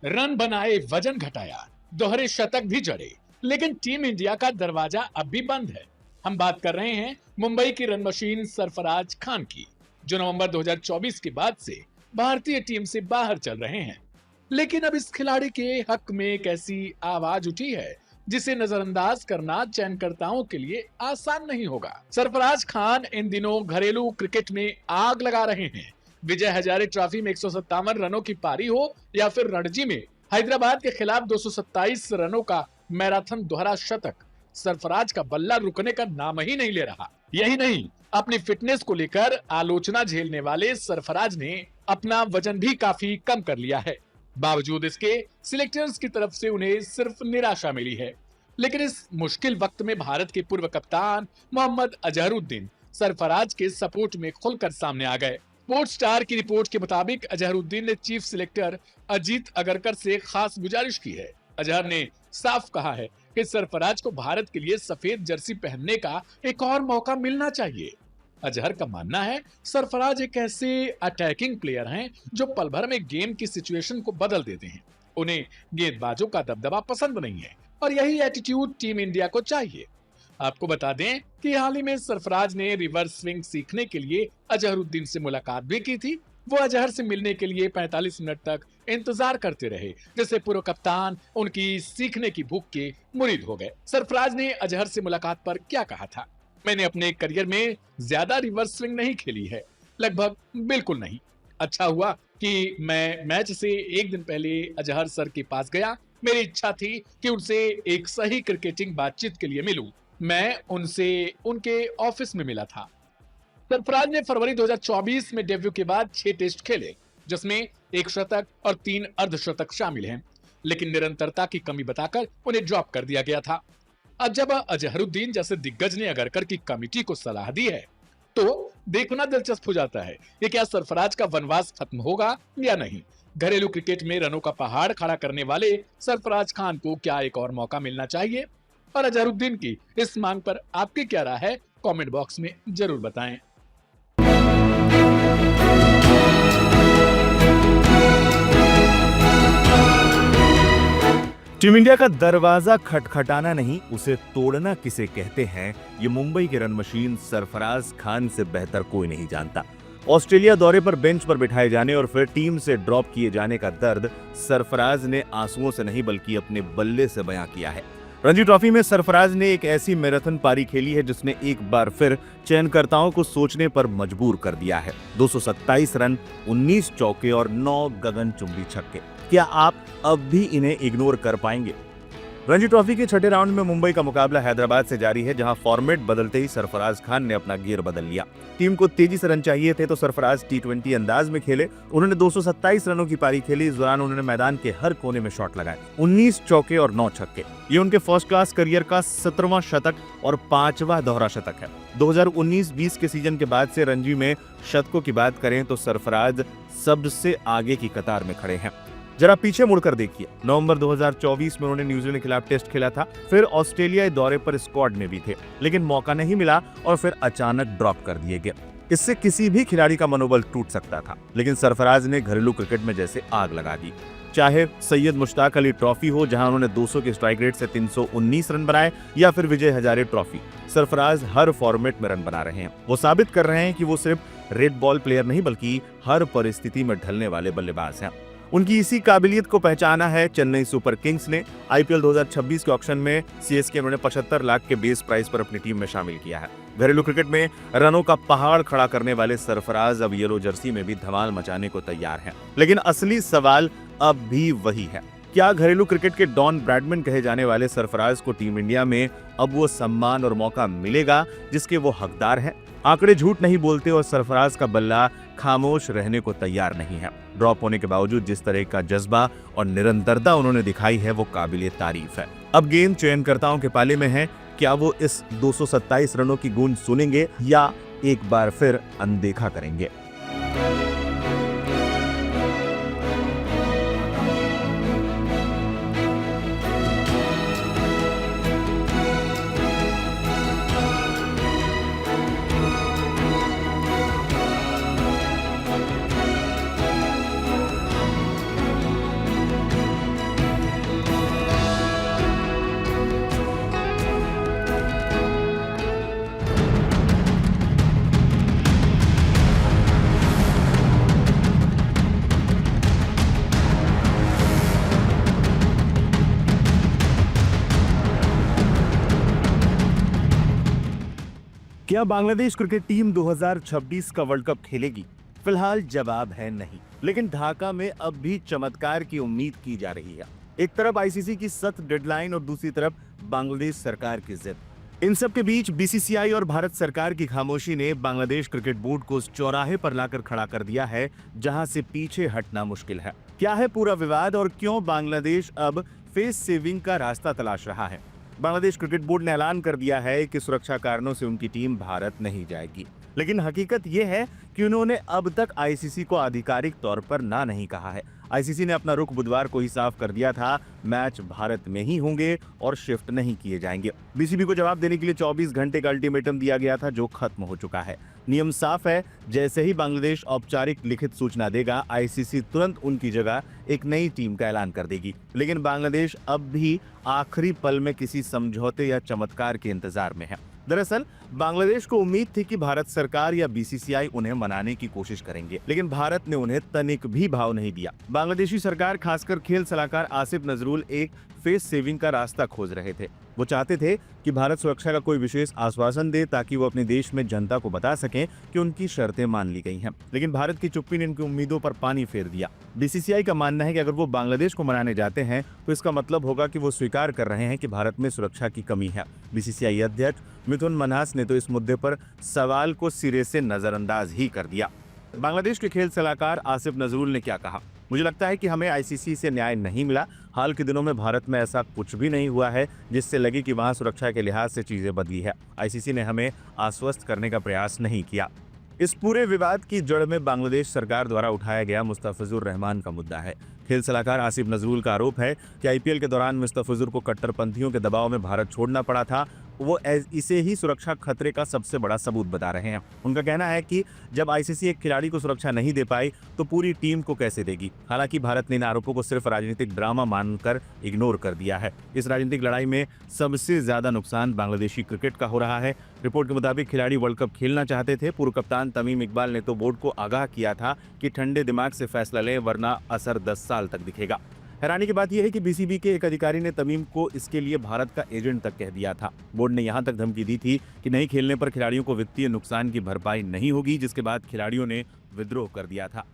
Run बनाए, वजन घटाया, दोहरे शतक भी जड़े, लेकिन टीम इंडिया का दरवाजा अब भी बंद है। हम बात कर रहे हैं मुंबई की रन मशीन सरफराज खान की, जो नवंबर 2024 के बाद से भारतीय टीम से बाहर चल रहे हैं। लेकिन अब इस खिलाड़ी के हक में एक ऐसी आवाज उठी है जिसे नजरअंदाज करना चयनकर्ताओं के लिए आसान नहीं होगा। सरफराज खान इन दिनों घरेलू क्रिकेट में आग लगा रहे हैं। विजय हजारे ट्रॉफी में 157 रनों की पारी हो या फिर रणजी में हैदराबाद के खिलाफ 227 रनों का मैराथन दोहरा शतक, सरफराज का बल्ला रुकने का नाम ही नहीं ले रहा। यही नहीं, अपनी फिटनेस को लेकर आलोचना झेलने वाले सरफराज ने अपना वजन भी काफी कम कर लिया है। बावजूद इसके सिलेक्टर्स की तरफ से उन्हें सिर्फ निराशा मिली है। लेकिन इस मुश्किल वक्त में भारत के पूर्व कप्तान मोहम्मद अजहरुद्दीन सरफराज के सपोर्ट में खुलकर सामने आ गए। स्पोर्ट्स स्टार की रिपोर्ट के मुताबिक अजहरुद्दीन ने चीफ सिलेक्टर अजीत अगरकर से खास गुजारिश की है। अजहर ने साफ कहा है कि सरफराज को भारत के लिए सफेद जर्सी पहनने का एक और मौका मिलना चाहिए। अजहर का मानना है सरफराज एक ऐसे अटैकिंग प्लेयर हैं जो पल भर में गेम की सिचुएशन को बदल देते हैं। उन्हें गेंदबाजों का दबदबा पसंद नहीं है और यही एटीट्यूड टीम इंडिया को चाहिए। आपको बता दें कि हाल ही में सरफराज ने रिवर्स स्विंग सीखने के लिए अजहरुद्दीन से मुलाकात भी की थी। वो अजहर से मिलने के लिए 45 मिनट तक इंतजार करते रहे, जिससे पूर्व कप्तान उनकी सीखने की भूख के मुरीद हो गए। सरफराज ने अजहर से मुलाकात पर क्या कहा था? मैंने अपने करियर में ज्यादा रिवर्स स्विंग नहीं खेली है, लगभग बिल्कुल नहीं। अच्छा हुआ कि मैं मैच से एक दिन पहले अजहर सर के पास गया। मेरी इच्छा थी कि उनसे एक सही क्रिकेटिंग बातचीत के लिए मिलूं। मैं उनसे उनके ऑफिस में मिला था। सरफराज ने फरवरी 2024 में डेब्यू के बाद 6 टेस्ट खेले, जिसमें 1 शतक और 3 अर्धशतक शामिल हैं, लेकिन निरंतरता की कमी बताकर उन्हें ड्रॉप कर दिया गया था। अब जब अजहरुद्दीन जैसे दिग्गज ने अगरकर की कमेटी को सलाह दी है, तो देखना दिलचस्प हो जाता है कि क्या सरफराज का वनवास खत्म होगा या नहीं। घरेलू क्रिकेट में रनों का पहाड़ खड़ा करने वाले सरफराज खान को क्या एक और मौका मिलना चाहिए? और अजहरुद्दीन की इस मांग पर आपकी क्या राय है? कमेंट बॉक्स में जरूर बताएं। टीम इंडिया का दरवाजा खटखटाना नहीं, उसे तोड़ना किसे कहते हैं, ये मुंबई के रन मशीन सरफराज खान से बेहतर कोई नहीं जानता। ऑस्ट्रेलिया दौरे पर बेंच पर बिठाए जाने और फिर टीम से ड्रॉप किए जाने का दर्द सरफराज ने आंसुओं से नहीं बल्कि अपने बल्ले से बयां किया है। रणजी ट्रॉफी में सरफराज ने एक ऐसी मैराथन पारी खेली है जिसने एक बार फिर चयनकर्ताओं को सोचने पर मजबूर कर दिया है। 227 रन, 19 चौके और 9 गगनचुंबी छक्के। क्या आप अब भी इन्हें इग्नोर कर पाएंगे? रणजी ट्रॉफी के छठे राउंड में मुंबई का मुकाबला हैदराबाद से जारी है, जहां फॉर्मेट बदलते ही सरफराज खान ने अपना गियर बदल लिया। टीम को तेजी से रन चाहिए थे तो सरफराज टी20 अंदाज में खेले। उन्होंने 227 रनों की पारी खेली। इस दौरान उन्होंने मैदान के हर कोने में शॉट लगाए, 19 चौके और 9 छक्के। ये उनके फर्स्ट क्लास करियर का 17वां शतक और 5वां दोहरा शतक है। 2019-20 के सीजन के बाद से रणजी में शतकों की बात करें तो सरफराज सबसे आगे की कतार में खड़े हैं। जरा पीछे मुड़कर देखिए, नवंबर 2024 में उन्होंने न्यूजीलैंड के खिलाफ टेस्ट खेला था, फिर ऑस्ट्रेलिया दौरे पर स्क्वाड में भी थे, लेकिन मौका नहीं मिला और फिर अचानक ड्रॉप कर दिए गए। इससे किसी भी खिलाड़ी का मनोबल टूट सकता था, लेकिन सरफराज ने घरेलू क्रिकेट में जैसे आग लगा दी। चाहे सैयद मुश्ताक अली ट्रॉफी हो, जहां उन्होंने 200 के स्ट्राइक रेट से 319 रन बनाए, या फिर विजय हजारे ट्रॉफी, सरफराज हर फॉर्मेट में रन बना रहे हैं। वो साबित कर रहे हैं कि वो सिर्फ रेड बॉल प्लेयर नहीं बल्कि हर परिस्थिति में ढलने वाले बल्लेबाज हैं। उनकी इसी काबिलियत को पहचाना है चेन्नई सुपर किंग्स ने। आईपीएल 2026 के ऑक्शन में सीएसके उन्होंने 75 लाख के बेस प्राइस पर अपनी टीम में शामिल किया है। घरेलू क्रिकेट में रनों का पहाड़ खड़ा करने वाले सरफराज अब येलो जर्सी में भी धमाल मचाने को तैयार हैं। लेकिन असली सवाल अब भी वही है, क्या घरेलू क्रिकेट के डॉन ब्रैडमैन कहे जाने वाले सरफराज को टीम इंडिया में अब वो सम्मान और मौका मिलेगा जिसके वो हकदार हैं? आंकड़े झूठ नहीं बोलते और सरफराज का बल्ला खामोश रहने को तैयार नहीं है। ड्रॉप होने के बावजूद जिस तरह का जज्बा और निरंतरता उन्होंने दिखाई है वो काबिले तारीफ है। अब गेंद चयनकर्ताओं के पाले में है। क्या वो इस 227 रनों की गूंज सुनेंगे या एक बार फिर अनदेखा करेंगे? क्या बांग्लादेश क्रिकेट टीम 2026 का वर्ल्ड कप खेलेगी? फिलहाल जवाब है नहीं, लेकिन ढाका में अब भी चमत्कार की उम्मीद की जा रही है। एक तरफ आईसीसी की सख्त डेडलाइन और दूसरी तरफ बांग्लादेश सरकार की जिद। इन सब के बीच बीसीसीआई और भारत सरकार की खामोशी ने बांग्लादेश क्रिकेट बोर्ड को उस चौराहे पर लाकर खड़ा कर दिया है जहां से पीछे हटना मुश्किल है। क्या है पूरा विवाद और क्यों बांग्लादेश अब फेस सेविंग का रास्ता तलाश रहा है? बांग्लादेश क्रिकेट बोर्ड ने ऐलान कर दिया है कि सुरक्षा कारणों से उनकी टीम भारत नहीं जाएगी, लेकिन हकीकत यह है कि उन्होंने अब तक आईसीसी को आधिकारिक तौर पर ना नहीं कहा है। आईसीसी ने अपना रुख बुधवार को ही साफ कर दिया था, मैच भारत में ही होंगे और शिफ्ट नहीं किए जाएंगे। बीसीबी को जवाब देने के लिए 24 घंटे का अल्टीमेटम दिया गया था, जो खत्म हो चुका है। नियम साफ है, जैसे ही बांग्लादेश औपचारिक लिखित सूचना देगा, आईसीसी तुरंत उनकी जगह एक नई टीम का ऐलान कर देगी। लेकिन बांग्लादेश अब भी आखिरी पल में किसी समझौते या चमत्कार के इंतजार में है। दरअसल बांग्लादेश को उम्मीद थी कि भारत सरकार या बीसीसीआई उन्हें मनाने की कोशिश करेंगे, लेकिन भारत ने उन्हें तनिक भी भाव नहीं दिया। बांग्लादेशी सरकार, खासकर खेल सलाहकार आसिफ नजरुल, एक फेस सेविंग का रास्ता खोज रहे थे। वो चाहते थे कि भारत सुरक्षा का कोई विशेष आश्वासन दे ताकि वो अपने देश में जनता को बता सकें कि उनकी शर्तें मान ली गई हैं। लेकिन भारत की चुप्पी ने इनकी उम्मीदों पर पानी फेर दिया। बीसीसीआई का मानना है कि अगर वो बांग्लादेश को मनाने जाते हैं तो इसका मतलब होगा कि वो स्वीकार कर रहे हैं कि भारत में सुरक्षा की कमी है। बीसीसीआई अध्यक्ष मिथुन मन्हास ने तो इस मुद्दे पर सवाल को सिरे से नजरअंदाज ही कर दिया। बांग्लादेश के खेल सलाहकार आसिफ नजरुल ने क्या कहा? मुझे लगता है कि हमें आईसीसी से न्याय नहीं मिला। हाल के दिनों में भारत में ऐसा कुछ भी नहीं हुआ है जिससे लगे कि वहां सुरक्षा के लिहाज से चीजें बदली है। आईसीसी ने हमें आश्वस्त करने का प्रयास नहीं किया। इस पूरे विवाद की जड़ में बांग्लादेश सरकार द्वारा उठाया गया मुस्तफिजुर रहमान का मुद्दा है। खेल सलाहकार आसिफ नजरुल का आरोप है कि आईपीएल के दौरान मुस्तफिजुर को कट्टरपंथियों के दबाव में भारत छोड़ना पड़ा था। वो इसे ही सुरक्षा खतरे का सबसे बड़ा सबूत बता रहे हैं। उनका कहना है कि जब आईसीसी एक खिलाड़ी को सुरक्षा नहीं दे पाई तो पूरी टीम को कैसे देगी। हालांकि भारत ने इन आरोपों को सिर्फ राजनीतिक ड्रामा मानकर इग्नोर कर दिया है। इस राजनीतिक लड़ाई में सबसे ज्यादा नुकसान बांग्लादेशी क्रिकेट का हो रहा है। रिपोर्ट के मुताबिक खिलाड़ी वर्ल्ड कप खेलना चाहते थे। पूर्व कप्तान तमीम इकबाल ने तो बोर्ड को आगाह किया था कि ठंडे दिमाग से फैसला लें वरना असर 10 साल तक दिखेगा। हैरानी की बात यह है कि बीसीबी के एक अधिकारी ने तमीम को इसके लिए भारत का एजेंट तक कह दिया था। बोर्ड ने यहां तक धमकी दी थी कि नहीं खेलने पर खिलाड़ियों को वित्तीय नुकसान की भरपाई नहीं होगी, जिसके बाद खिलाड़ियों ने विद्रोह कर दिया था।